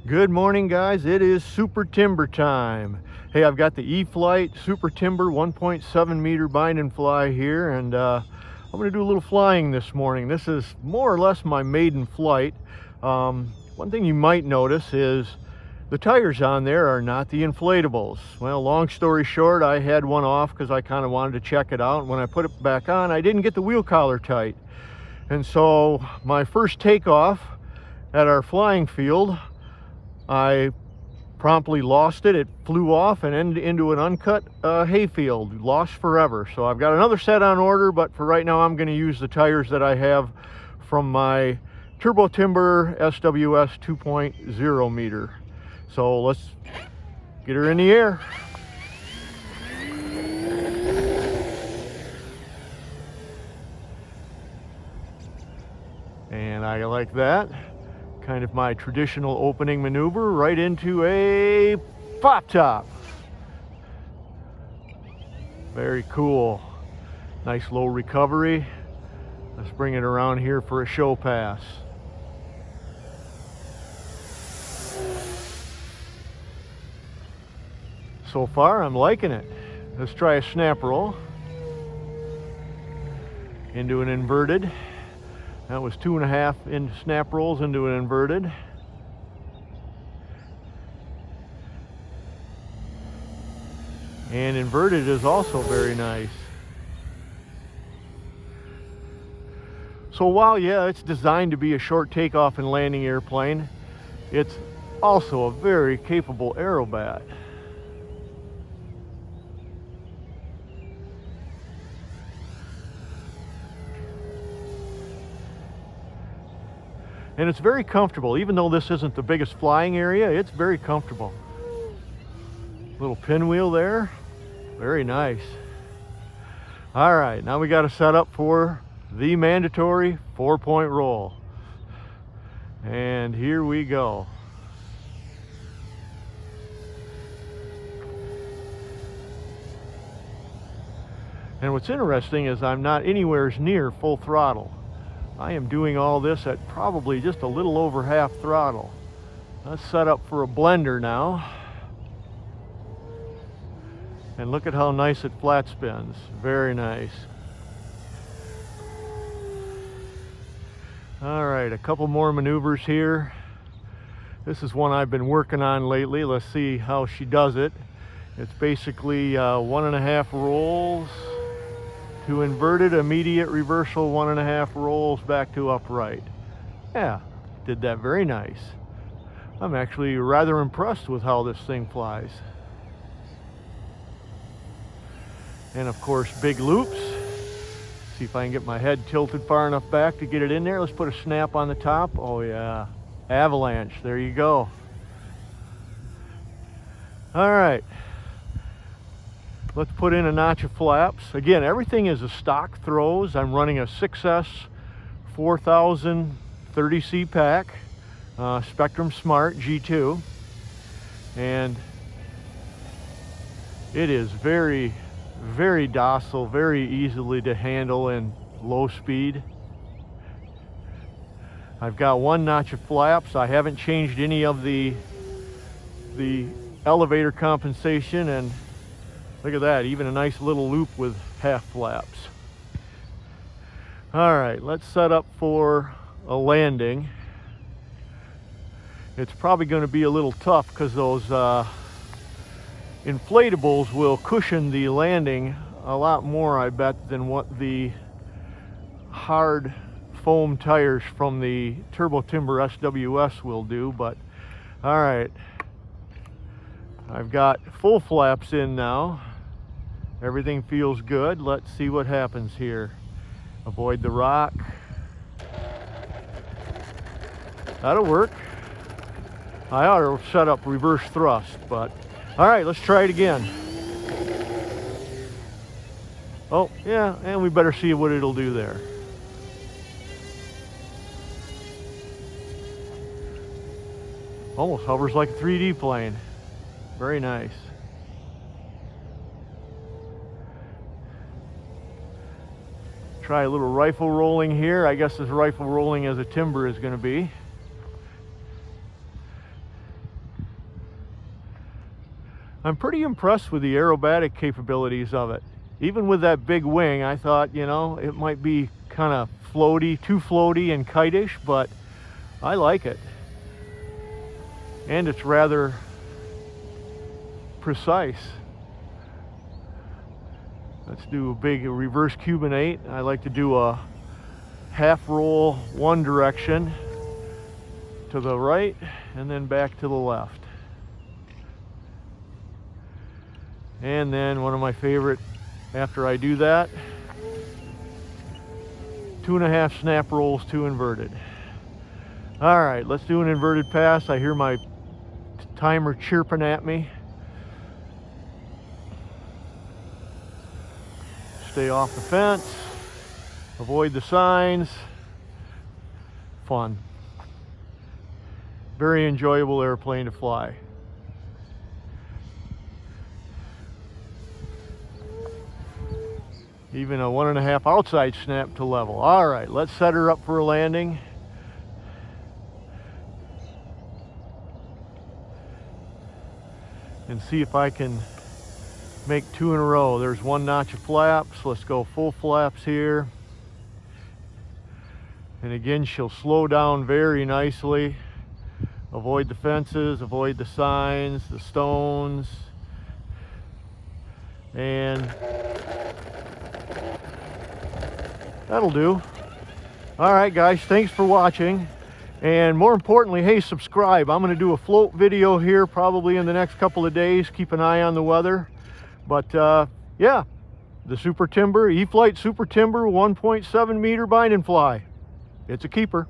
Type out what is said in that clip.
Good morning, guys. It is Super Timber time. Hey, I've got the E-flite Super Timber 1.7 meter bind and fly here, and I'm going to do a little flying this morning. This is more or less my maiden flight. One thing you might notice is the tires on there are not the inflatables. Well, long story short, I had one off because I kind of wanted to check it out. When I put it back on, I didn't get the wheel collar tight. And so my first takeoff at our flying field, I promptly lost it. It flew off and ended into an uncut hayfield, lost forever. So I've got another set on order, but for right now I'm going to use the tires that I have from my Turbo Timber SWS 2.0 meter. So let's get her in the air. And I like that. Kind of my traditional opening maneuver right into a pop top. Very cool. Nice low recovery. Let's bring it around here for a show pass. So far, I'm liking it. Let's try a snap roll. Into an inverted. That was 2.5 in snap rolls into an inverted. And inverted is also very nice. So while, yeah, it's designed to be a short takeoff and landing airplane, it's also a very capable aerobat. And it's very comfortable. Even though this isn't the biggest flying area, it's very comfortable. Little pinwheel there. Very nice. All right, now we got to set up for the mandatory 4-point roll. And here we go. And what's interesting is I'm not anywhere near full throttle. I am doing all this at probably just a little over half throttle. Let's set up for a blender now. And look at how nice it flat spins. Very nice. All right, a couple more maneuvers here. This is one I've been working on lately. Let's see how she does it. It's basically 1.5 rolls to inverted, immediate reversal, 1.5 rolls back to upright. Yeah, did that very nice. I'm actually rather impressed with how this thing flies. And of course, big loops. See if I can get my head tilted far enough back to get it in there. Let's put a snap on the top. Oh yeah, avalanche, there you go. All right. Let's put in a notch of flaps. Again, everything is a stock throws. I'm running a 6S 4000 30C pack, Spectrum Smart G2. And it is very, very docile, very easily to handle in low speed. I've got one notch of flaps. I haven't changed any of the elevator compensation, and look at that, even a nice little loop with half flaps. All right, let's set up for a landing. It's probably going to be a little tough because those inflatables will cushion the landing a lot more, I bet, than what the hard foam tires from the Turbo Timber SWS will do. But all right, I've got full flaps in now. Everything feels good. Let's see what happens here. Avoid the rock. That'll work. I ought to set up reverse thrust, but all right, let's try it again. Oh, yeah, and we better see what it'll do there. Almost hovers like a 3D plane. Very nice. Try a little rifle rolling here. I guess as rifle rolling as a timber is going to be. I'm pretty impressed with the aerobatic capabilities of it. Even with that big wing, I thought, you know, it might be kind of floaty, too floaty and kite-ish, but I like it. And it's rather precise. Let's do a big reverse Cuban 8. I like to do a half roll one direction to the right and then back to the left. And then one of my favorite, after I do that, 2.5 snap rolls, 2 inverted. All right, let's do an inverted pass. I hear my timer chirping at me. Stay off the fence, avoid the signs. Fun. Very enjoyable airplane to fly. Even a 1.5 outside snap to level. All right, let's set her up for a landing. And see if I can make 2 in a row. There's 1 notch of flaps. Let's go full flaps here. And again, she'll slow down very nicely. Avoid the fences, avoid the signs, the stones. And that'll do. All right, guys, thanks for watching. And more importantly, hey, subscribe. I'm going to do a float video here probably in the next couple of days. Keep an eye on the weather. But yeah, the Super Timber, E-flite Super Timber 1.7 meter bind and fly. It's a keeper.